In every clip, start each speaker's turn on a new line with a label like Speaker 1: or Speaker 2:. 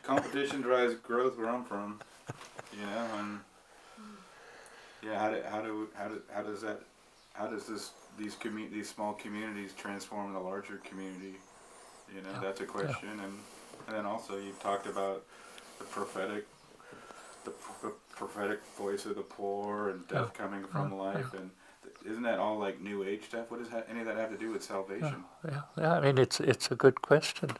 Speaker 1: competition drives growth where I'm from. You know, and yeah, how does these small communities transform the larger community? You know, that's a question, and then also you talked about the prophetic, the prophetic voice of the poor and death coming from life, and isn't that all like New Age stuff? What does any of that have to do with salvation?
Speaker 2: Yeah. I mean, it's a good question.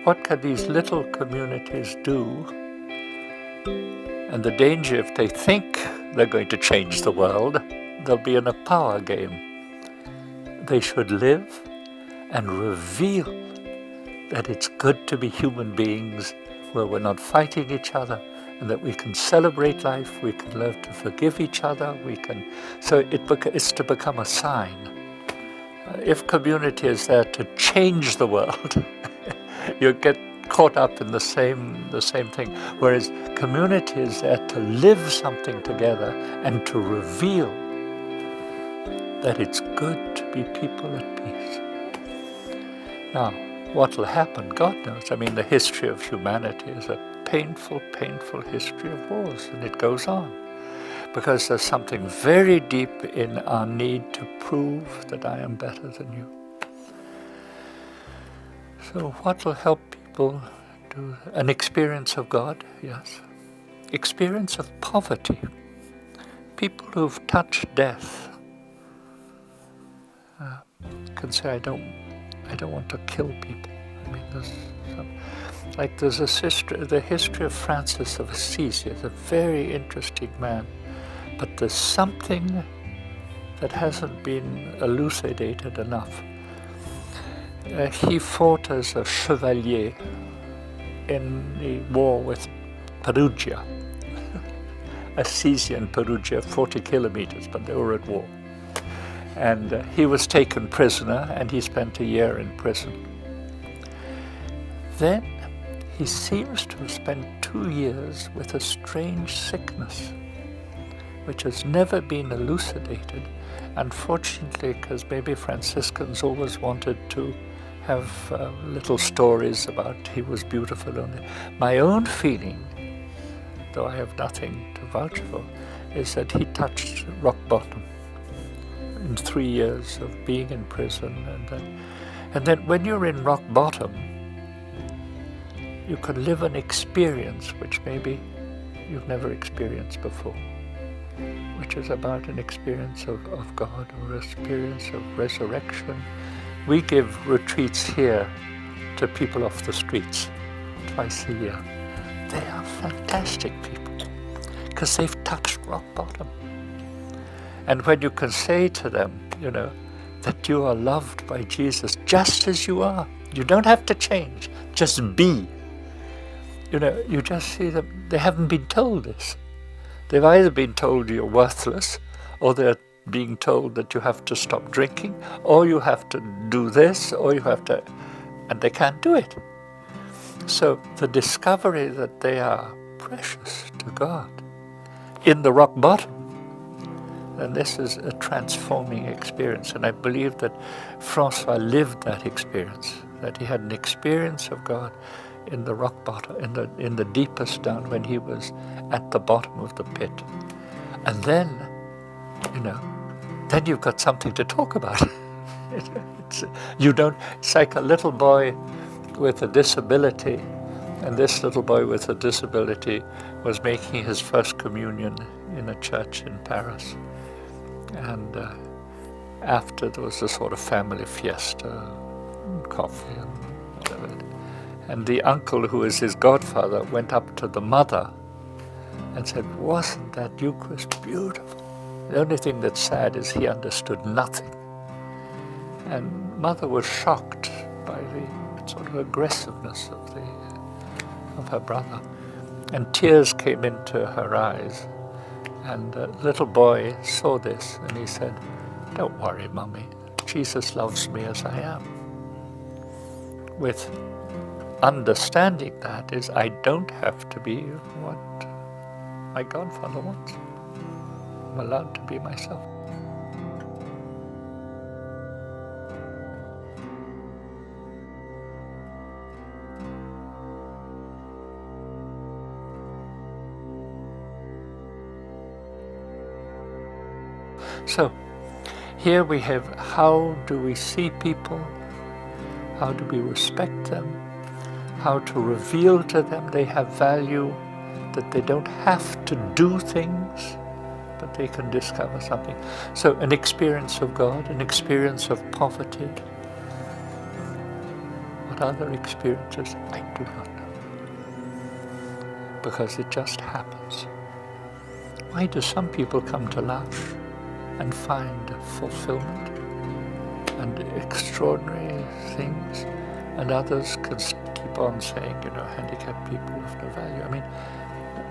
Speaker 2: What can these little communities do? And the danger, if they think they're going to change the world, they'll be in a power game. They should live and reveal that it's good to be human beings, where we're not fighting each other, and that we can celebrate life, we can learn to forgive each other, so it's to become a sign. If community is there to change the world, you get caught up in the same thing. Whereas community is there to live something together and to reveal that it's good to be people at peace. Now, what will happen, God knows. I mean, the history of humanity is a painful, painful history of wars, and it goes on. Because there's something very deep in our need to prove that I am better than you. So what will help people do? An experience of God, yes. Experience of poverty. People who've touched death can say, I don't want to kill people. I mean, there's the history of Francis of Assisi is a very interesting man, but there's something that hasn't been elucidated enough. He fought as a chevalier in the war with Perugia, Assisi and Perugia, 40 kilometers, but they were at war. And he was taken prisoner, and he spent a year in prison. Then he seems to have spent 2 years with a strange sickness, which has never been elucidated, unfortunately, because maybe Franciscans always wanted to have little stories about he was beautiful only. My own feeling, though I have nothing to vouch for, is that he touched rock bottom in 3 years of being in prison. And then when you're in rock bottom, you can live an experience which maybe you've never experienced before, which is about an experience of God, or an experience of resurrection. We give retreats here to people off the streets twice a year. They are fantastic people because they've touched rock bottom. And when you can say to them, that you are loved by Jesus just as you are, you don't have to change, just be. You just see them, they haven't been told this. They've either been told you're worthless, or they're being told that you have to stop drinking, or you have to do this, or you have to, and they can't do it. So the discovery that they are precious to God in the rock bottom, and this is a transforming experience. And I believe that Francois lived that experience, that he had an experience of God in the rock bottom, in the deepest down, when he was at the bottom of the pit. And then, then you've got something to talk about. It's like a little boy with a disability, and this little boy with a disability was making his first communion in a church in Paris. And after, there was a sort of family fiesta, and coffee and whatever. And the uncle, who is his godfather, went up to the mother and said, "Wasn't that Eucharist beautiful?" The only thing that's sad is he understood nothing. And mother was shocked by the sort of aggressiveness of her brother. And tears came into her eyes. And the little boy saw this, and he said, "Don't worry, Mummy. Jesus loves me as I am." With understanding that is, I don't have to be what my godfather wants. I'm allowed to be myself. So here we have, how do we see people? How do we respect them? How to reveal to them they have value, that they don't have to do things, but they can discover something. So an experience of God, an experience of poverty. What other experiences? I do not know. Because it just happens. Why do some people come to L'Arche and find fulfillment and extraordinary things, and others can keep on saying, handicapped people have no value? I mean,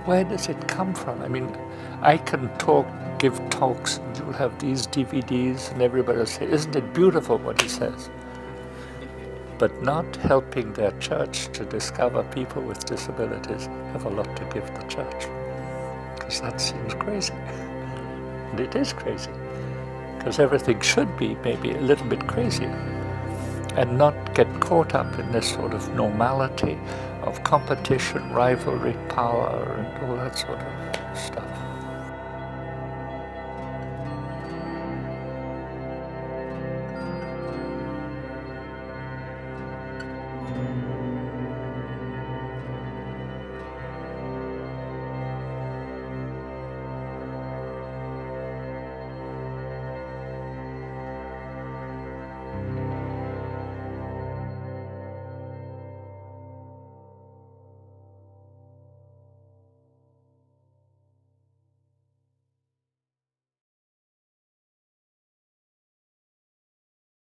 Speaker 2: where does it come from? I mean, I can give talks, and you'll have these DVDs, and everybody will say, isn't it beautiful what he says? But not helping their church to discover people with disabilities have a lot to give the church. Because that seems crazy. And it is crazy. Because everything should be maybe a little bit crazy. And not get caught up in this sort of normality of competition, rivalry, power, and all that sort of stuff.